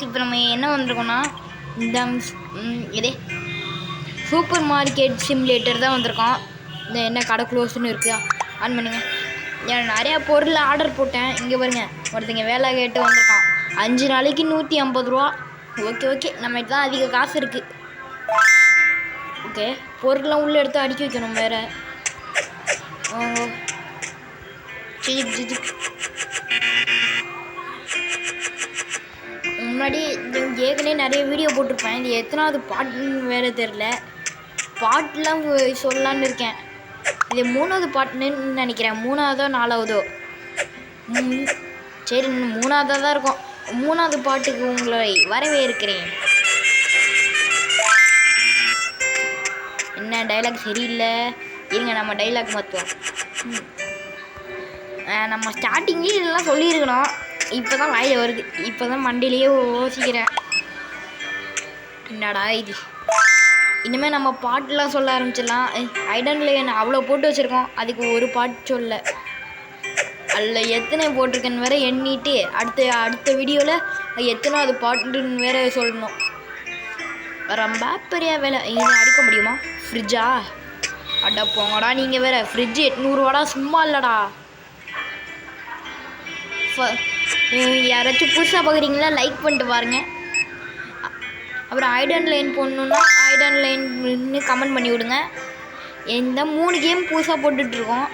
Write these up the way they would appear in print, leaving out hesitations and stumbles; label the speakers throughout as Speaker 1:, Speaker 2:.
Speaker 1: இப்போ நம்ம என்ன வந்திருக்கோம்னா இந்த இதே சூப்பர் மார்க்கெட் சிமுலேட்டர் தான் வந்திருக்கோம். இந்த என்ன கடை க்ளோஸ்ன்னு இருக்குதா ஆன் பண்ணுங்க. நான் நிறையா பொருள் ஆர்டர் போட்டேன். இங்கே பாருங்க, ஒருத்தங்க வேலை கேட்டு வந்திருக்கான். 5 நாளைக்கு 150 ரூபா. ஓகே நம்மகிட்ட தான் அதிக காசு இருக்குது. ஓகே, பொருள்லாம் உள்ளே எடுத்து அடுக்கி வைக்கணும் வேறு. முன்னாடி ஏற்கனவே நிறைய வீடியோ போட்டிருப்பேன். இது எத்தனாவது பாட்டுன்னு வேறு தெரில. பாட்டெலாம் சொல்லலான்னு இருக்கேன். இது 3வது பாட்டுன்னு நினைக்கிறேன். 3ஆவதோ 4ஆவதோ. சரி, 3ஆவதாக தான் இருக்கும். 3வது பாட்டுக்கு உங்களை வரவேற்கிறேன். என்ன டைலாக் சரியில்லை, இருங்க நம்ம டைலாக் மாற்றுவோம். நம்ம ஸ்டார்டிங்லேயே இதெல்லாம் சொல்லியிருக்கணும். இப்போ தான் வாயில் வருது. இப்போ தான் மண்டிலேயே யோசிக்கிறேன், என்னடா இது. இனிமேல் நம்ம பாட்டெலாம் சொல்ல ஆரம்பிச்சிடலாம். ஐடன்லேன் அவ்வளோ போட்டு வச்சுருக்கோம், அதுக்கு ஒரு பாட்டு சொல்ல. அதில் எத்தனை போட்டிருக்கேன்னு வேறு எண்ணிட்டு அடுத்த வீடியோவில் எத்தனாவது பாட்டுன்னு வேறு சொல்லணும். ரொம்ப பெரிய வேலை. இது அடிக்க முடியுமா? ஃப்ரிட்ஜா? அடா போங்கடா நீங்கள் வேறு. ஃப்ரிட்ஜு 800 ரூபாடா, சும்மா இல்லைடா. யாராச்சும் புதுசாக பார்க்குறீங்களா? லைக் பண்ணிட்டு பாருங்கள். அப்புறம் ஐடன் லைன் போடணுன்னா ஐடன் லைன்னு கமெண்ட் பண்ணி விடுங்க. இந்த 3 கேம் புதுசாக போட்டுட்ருக்கோம்.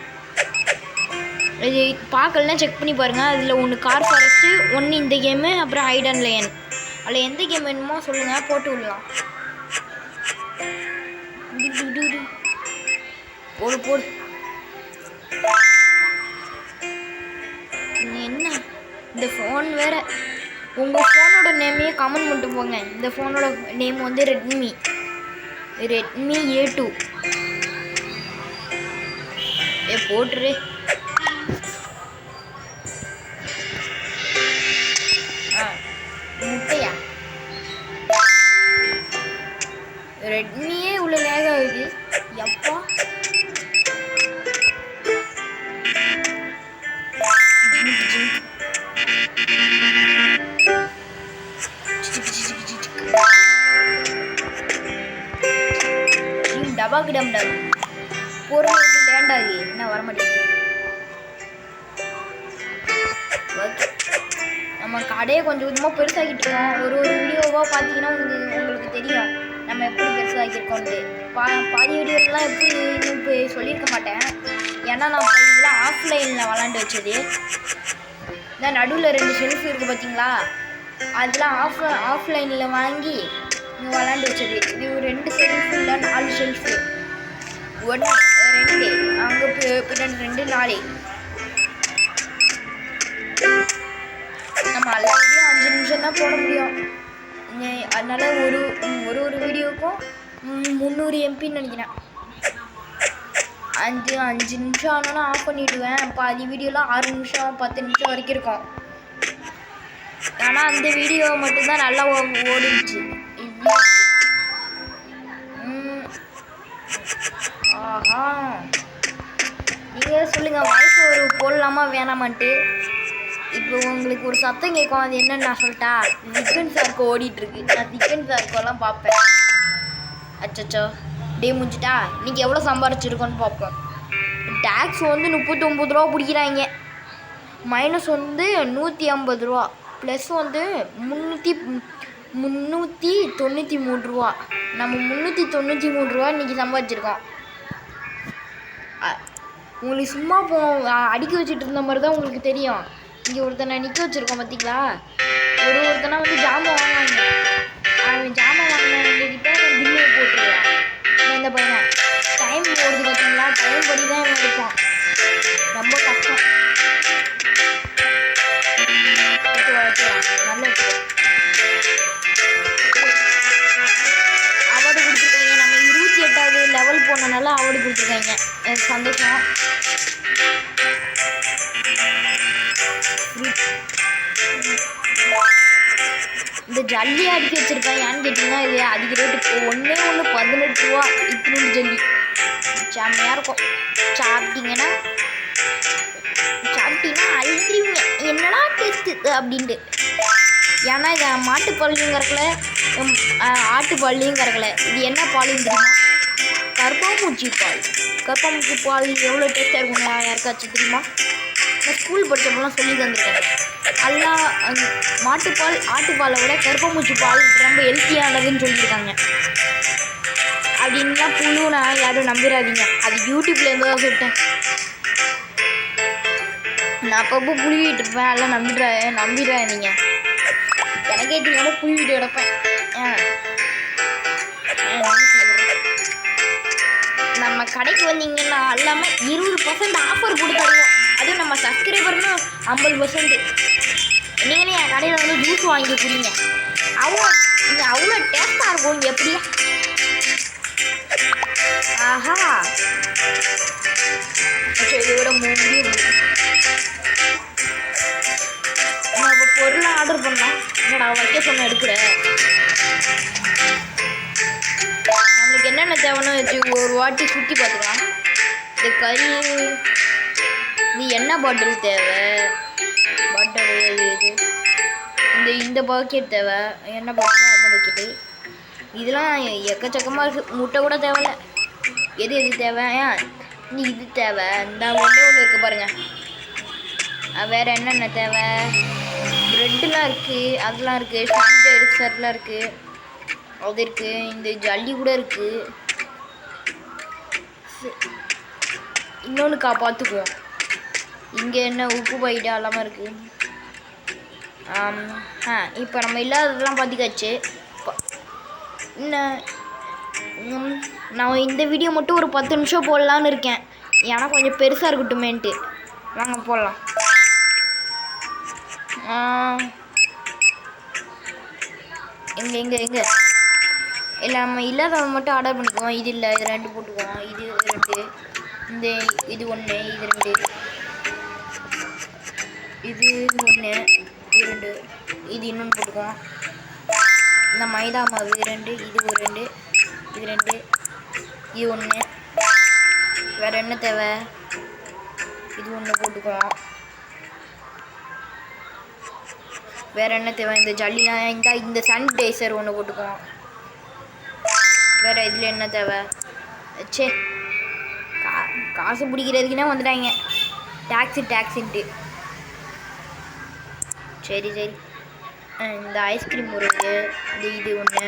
Speaker 1: இது பார்க்கலன்னா செக் பண்ணி பாருங்கள். அதில் ஒன்று கார் ஃபாரஸ்ட்டு, ஒன்று இந்த கேமு, அப்புறம் ஐடன் லைன். அதில் எந்த கேம் வேணுமோ சொல்லுங்கள், போட்டு விடலாம். போடு என்ன இந்த ஃபோன் வேறு. உங்கள் ஃபோனோட நேமையே கமெண்ட் பண்ணிட்டு போங்க. இந்த ஃபோனோட நேம் வந்து ரெட்மி A2. போட்டுரு. முட்டையா? ரெட்மியே உள்ள லேக் ஆகுது. எப்பா டபாக்கு டம்டாகு பொருள் வந்து லேண்டாகி என்ன வரமாட்டேங்குது. ஓகே, நம்ம கடையை கொஞ்சம் கொஞ்சமாக பெருசாகிட்டு இருக்கோம். ஒரு வீடியோவாக பார்த்தீங்கன்னா உங்களுக்கு தெரியும் நம்ம எப்படி பெருசாகிருக்கோன்ட்டு. பாதி வீடியோலாம் எப்படி இப்போ சொல்லியிருக்க மாட்டேன். ஏன்னா நான் இதெல்லாம் ஆஃப்லைனில் விளாண்டு வச்சது. இந்த நடுவில் 2 ஷெல்ஃப் இருக்குது பார்த்தீங்களா, அதெல்லாம் ஆஃப்லைனில் வாங்கி விளாண்டு வச்சது. இது 2 ஷெல்ஃபு இல்லை 4 ஷெல்ஃபு. 1 2 அங்கே பின்னாடி 2 4. நம்ம எல்லா வீடியோ 5 நிமிஷம் தான் போட முடியும். அதனால் ஒரு வீடியோவுக்கும் 300 MBன்னு நினைக்கிறேன். 5 நிமிஷம் ஆனாலும் ஆஃப் பண்ணிவிடுவேன். பாதி வீடியோலாம் 6 நிமிஷம் 10 நிமிஷம் வரைக்கும் இருக்கும். ஆனால் அந்த வீடியோ மட்டும்தான் நல்லா ஓடிடுச்சு. ஆஹா, நீங்கள் சொல்லுங்கள், வாய்ஸ் ஒரு போடலாமா வேணாமான்ட்டு. இப்போ உங்களுக்கு ஒரு சத்தம் கேட்கும். அது என்னன்னு நான் சொல்லிட்டா, சிக்கன் சார்க்கோ ஓடிட்டுருக்கு. நான் சிக்கன் சார்க்கோலாம் பார்ப்பேன். அச்சோ டே முடிஞ்சிட்டா. இன்றைக்கி எவ்வளோ சம்பாரிச்சிருக்கோன்னு பார்ப்போம். டேக்ஸ் வந்து 39 ரூபா பிடிக்கிறாங்க. மைனஸ் வந்து 150 ரூபா. ப்ளஸ் வந்து 393 ரூபா. நம்ம 393 ரூபா இன்றைக்கி சம்பாதிச்சிருக்கோம். உங்களுக்கு சும்மா அடுக்கி வச்சுட்டு இருந்த மாதிரி தான் உங்களுக்கு தெரியும். இங்கே ஒருத்தனை நிற்க வச்சுருக்கோம் பார்த்தீங்களா. ஒருத்தனா வந்து ஜாமான் வாங்குவாங்க. அவன் ஜாமான் வாங்கினவங்ககிட்ட பில்லு போட்டுருவான். இந்த பையன் டைம் போடுது பார்த்தீங்களா, டைம் படி தான் அவன் எடுப்பான். ரொம்ப கஷ்டம். நல்ல அவார்டு கொடுத்துருக்காங்க. நம்ம 28வது லெவல் போனனால அவார்டு கொடுத்துருக்காங்க. எனக்கு சந்தோஷம். இந்த ஜல்லியை அடிக்க வச்சுருக்கேன். ஏன்னு கேட்டிங்கன்னா, இது அதிக ரேட்டு. ஒன்று 18 ரூபா. இத்தினூண்டு ஜல்லி செம்மையாக இருக்கும். சாப்பிட்டீங்கன்னா அழுதுருவீங்க, என்னடா டேஸ்ட்டு அப்படின்ட்டு. ஏன்னா இது மாட்டுப்பாலையும் கறக்கல ஆட்டுப்பாலையும் கறக்கல. இது என்ன பாலுன்னு தெரியுமா? கருப்பாம்பூச்சி பால். கருப்பாம்பூச்சி பால் எவ்வளோ டேஸ்ட்டாக இருக்குங்களா யாருக்காச்சும் தெரியுமா? நான் ஸ்கூல் படித்தப்பெல்லாம் சொல்லி தந்துருக்காங்க. எல்லாம் மாட்டுப்பால் ஆட்டுப்பாலை விட கருப்பாம்பூச்சி பால் ரொம்ப ஹெல்த்தியானதுன்னு சொல்லியிருக்காங்க. அப்படின்லாம் புழுனா யாரும் நம்பிடாதீங்க. அது யூடியூப்லேருந்து தான் சொல்லிட்டேன். நான் அப்பப்போ புழுவிட்டு இருப்பேன். எல்லாம் நம்பிடுறேன் நீங்கள். எனக்கே தெரியாம புழுவிட்டு கிடப்பேன். நம்ம கடைக்கு வந்தீங்கன்னா எல்லாமே 20% ஆஃபர் கொடுத்துருவோம். அதுவும் நம்ம சப்ஸ்கிரைபர்னு 50%. நீங்களே என் கடையில் வந்து ஜூஸ் வாங்கி குடிங்க. அவ்வளோ டேஸ்ட்டாக இருக்கும். எப்படி? ஆஹா, இதோட முடியும். நம்ம இப்போ பொருளை ஆர்டர் பண்ணலாம். என்னடா வைக்க சொன்ன எடுக்கிறேன். நம்மளுக்கு என்னென்ன தேவைன்னு வச்சு ஒரு வாட்டி சுற்றி பார்த்துக்கலாம். இந்த கறி, இந்த எண்ணெய் பாட்டில் தேவை. பாட்டில் இது இந்த பாக்கெட் தேவை. எண்ணெய் பாட்டில் அந்த பாக்கெட்டு. இதெல்லாம் எக்கச்சக்கமாக இருக்குது. முட்டை கூட தேவையில்ல. எது தேவை? இது தேவை. இந்த ஒன்று இருக்குது பாருங்கள். வேறு என்னென்ன தேவை? ப்ரெட்டுலாம் இருக்குது, அதெல்லாம் இருக்குது. சானிடைசர்லாம் இருக்குது, அது இருக்குது. இந்த ஜல்லி கூட இருக்குது. இன்னொன்றுக்கா பார்த்துக்குவோம். இங்கே என்ன உப்பு பைட்டா எல்லாமே இருக்குது. இப்போ நம்ம இல்லாததெல்லாம் பார்த்துக்காச்சு. நான் இந்த வீடியோ மட்டும் ஒரு 10 நிமிஷம் போடலான்னு இருக்கேன். ஏன்னா கொஞ்சம் பெருசாக இருக்கட்டுமேன்ட்டு. வாங்க போடலாம். எங்கே இல்லை, நம்ம இல்லாதவங்க மட்டும் ஆர்டர் பண்ணிக்குவோம். இது இல்லை, இது 2 போட்டுக்குவோம். இது 2, இது 1, இது 2, இது 1, இது 2, இது இன்னொன்று போட்டுக்குவோம். இந்த மைதா மாவு 2, இது 2, இது 2, இது 1. வேறு என்ன தேவை? இது 1 போட்டுக்குவோம். வேறு என்ன தேவை? இந்த ஜல்லிலாம் இந்த சானிடைசர் 1 போட்டுக்குவோம். வேறு இதில் என்ன தேவை? சே, காசு பிடிக்கிறதுக்குன்னே வந்துட்டாங்க. டாக்ஸின்ட்டு. சரி. இந்த ஐஸ்கிரீம் ஒரு இது 1,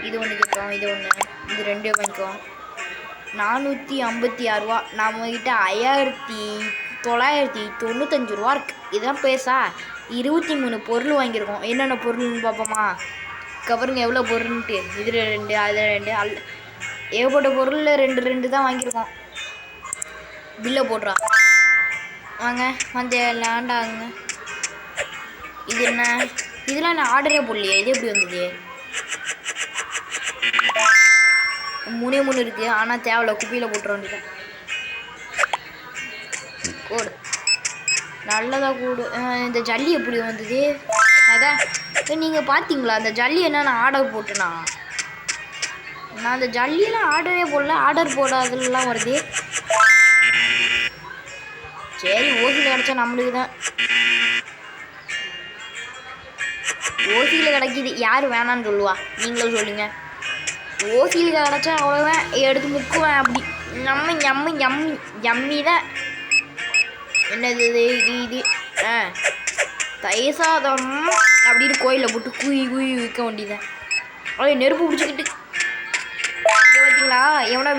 Speaker 1: இது 1 கேட்போம். இது 1, இது 2 வாங்கிக்குவோம். 456 ரூபா. நம்மக்கிட்ட 5995 ரூபா இருக்குது. இதுதான் பேசா 23 பொருள் வாங்கியிருக்கோம். என்னென்ன பொருள்னு பார்ப்போமா? கவருங்க எவ்வளோ பொருள்ன்ட்டு. இதில் 2, அதில் 2, ஏகப்பட்ட பொருளில் 2 தான் வாங்கியிருக்கோம். பில்லை போடுறா. வாங்க வந்து லேண்டாகுங்க. இது என்ன? இதெல்லாம் நான் ஆர்டரே போடலையே. இது எப்படி வந்தது? 3 இருக்குது. ஆனால் தேவையில்ல, குப்பியில் போட்டுற வேண்டியதான். கூடு நல்லதாக கூடு. இந்த ஜல்லி எப்படி வந்தது? அதான் நீங்கள் பார்த்தீங்களா? அந்த ஜல்லி என்ன நான் ஆர்டர் போட்டேனா? நான் அந்த ஜல்லியெலாம் ஆர்டரே போடல. ஆர்டர் போடாதெல்லாம் வருது. சரி, ஓசியில் கிடச்சா நம்மளுக்கு தான். ஓசியில் கிடைக்கிது. யார் வேணான்னு சொல்லுவா? நீங்களும் சொல்லுங்கள். ஓசியில் கிடச்சா அவ்வளோதான், எடுத்து முக்குவேன். அப்படி எம்மி தான். என்னது இது? தயிர் சாதம் அப்படின்னு கோயிலில் போட்டு குயி விற்க வேண்டியதான். அவ்வளோ நெருப்பு பிடிச்சிக்கிட்டு பார்த்தீங்களா? எவனா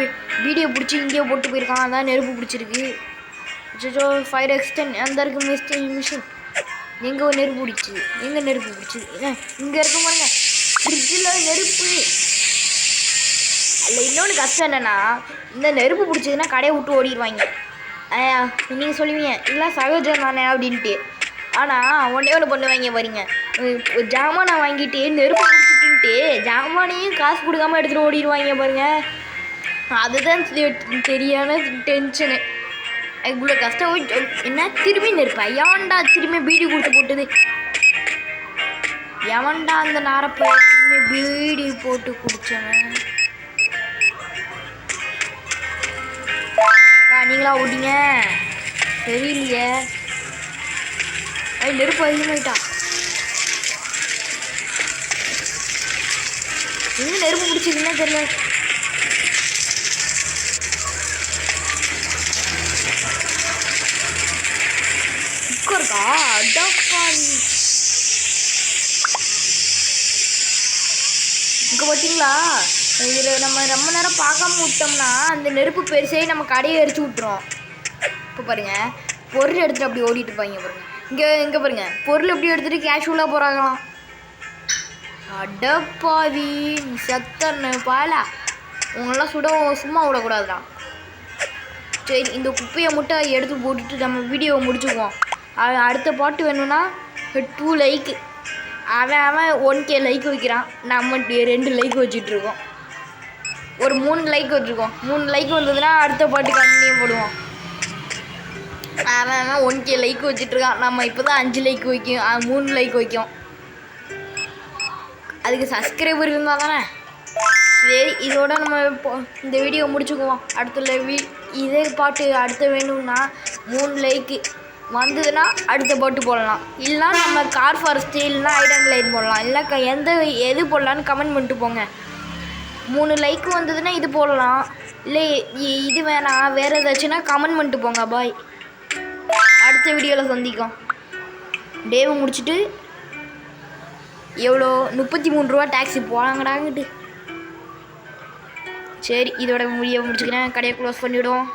Speaker 1: வீடியோ பிடிச்சி இங்கேயே போட்டு போயிருக்கான். அதான் நெருப்பு பிடிச்சிருக்கு. ஃபயர் எக்ஸ்டென்ட் அந்த இருக்கு மிஷின். எங்கே நெருப்பு பிடிச்சிது? இங்கே இருக்க பாருங்க, ஃப்ரிட்ஜில் நெருப்பு. அதில் இன்னொன்று கஷ்டம் என்னென்னா, இந்த நெருப்பு பிடிச்சதுன்னா கடையை விட்டு ஓடிடுவாங்க. நீங்கள் சொல்லுவீங்க இதெல்லாம் சகஜம் தானே அப்படின்ட்டு. ஆனால் ஒன்று பண்ணுவாங்க பாருங்க. ஜாமானை வாங்கிட்டு நெருப்பு பிடிச்சிட்டு ஜாமானையும் காசு கொடுக்காமல் எடுத்துகிட்டு ஓடிடுவாங்க பாருங்க. அதுதான் தெரியாத டென்ஷனு. இவ்வளோ கஷ்டம் என்ன திரும்பி நெருப்பா? எவன்டா திரும்பி பீடி கொடுத்து போட்டுது? எவன்டா அந்த நாரப்பை திரும்பி பீடி போட்டு குடிச்சவன்? நீங்களா ஓட்டிங்க தெரியலையே. நெருப்பு அதிகமாயிட்டா. இன்னும் நெருப்பு பிடிச்சிருக்குன்னா தெரியல. புக்கம் இருக்கா? அடப்பாவி. இங்கே பார்த்தீங்களா, இதில் நம்ம ரொம்ப நேரம் பார்க்காம விட்டோம்னா அந்த நெருப்பு பெருசே நம்ம கடையை எரிச்சு விட்டுரும். இப்போ பாருங்கள், பொருள் எடுத்துகிட்டு அப்படி ஓடிட்டு இருப்பாங்க பாருங்கள். இங்கே பாருங்கள், பொருள் எப்படி எடுத்துகிட்டு கேஷுவலாக போகிறாங்களாம். அடப்பாவி, செத்தன்னு பாலா, உங்களெல்லாம் சும்மா விடக்கூடாதுதான். சரி, இந்த குப்பையை மட்டும் எடுத்து போட்டுட்டு நம்ம வீடியோவை முடிச்சுக்குவோம். அடுத்த பாட்டு வேணும்னா 2 லைக்கு. அவன் 1K லைக் வைக்கிறான், நம்ம 2 லைக் வச்சிட்ருக்கோம். ஒரு 3 லைக் வச்சுருக்கோம். 3 லைக் வந்ததுன்னா அடுத்த பாட்டு கண்டினியூ போடுவோம். அவன் 1K லைக் வச்சிட்ருக்கான், நம்ம இப்போ தான் 5 லைக் வைக்கும், 3 லைக் வைக்கும். அதுக்கு சப்ஸ்கிரைபர் இருந்தால் தானே. சரி, இதோட நம்ம இந்த வீடியோ முடிச்சுக்குவோம். இதே பாட்டு அடுத்த வேணும்னா 3 லைக்கு வந்ததுன்னா அடுத்த பாட்டு போடலாம். இல்லைனா நம்ம கார் ஃபாரஸ்ட்டு இல்லைனா ஐடன் லைட் போடலாம். இல்லை எது போடலான்னு கமெண்ட் பண்ணிட்டு போங்க. 3 லைக் வந்ததுன்னா இது போடலாம். இல்லை இது வேணாம் வேறு ஏதாச்சுன்னா கமெண்ட் பண்ணிட்டு போங்க. பாய், அடுத்த வீடியோவில் சந்திக்கும். டேவை முடிச்சுட்டு எவ்வளோ 33 ரூபா டாக்ஸி போகலாங்கடாங்கிட்டு. சரி, இதோட வீடியோ முடிச்சுக்கிறேன். கடையை க்ளோஸ் பண்ணிவிடுவோம்.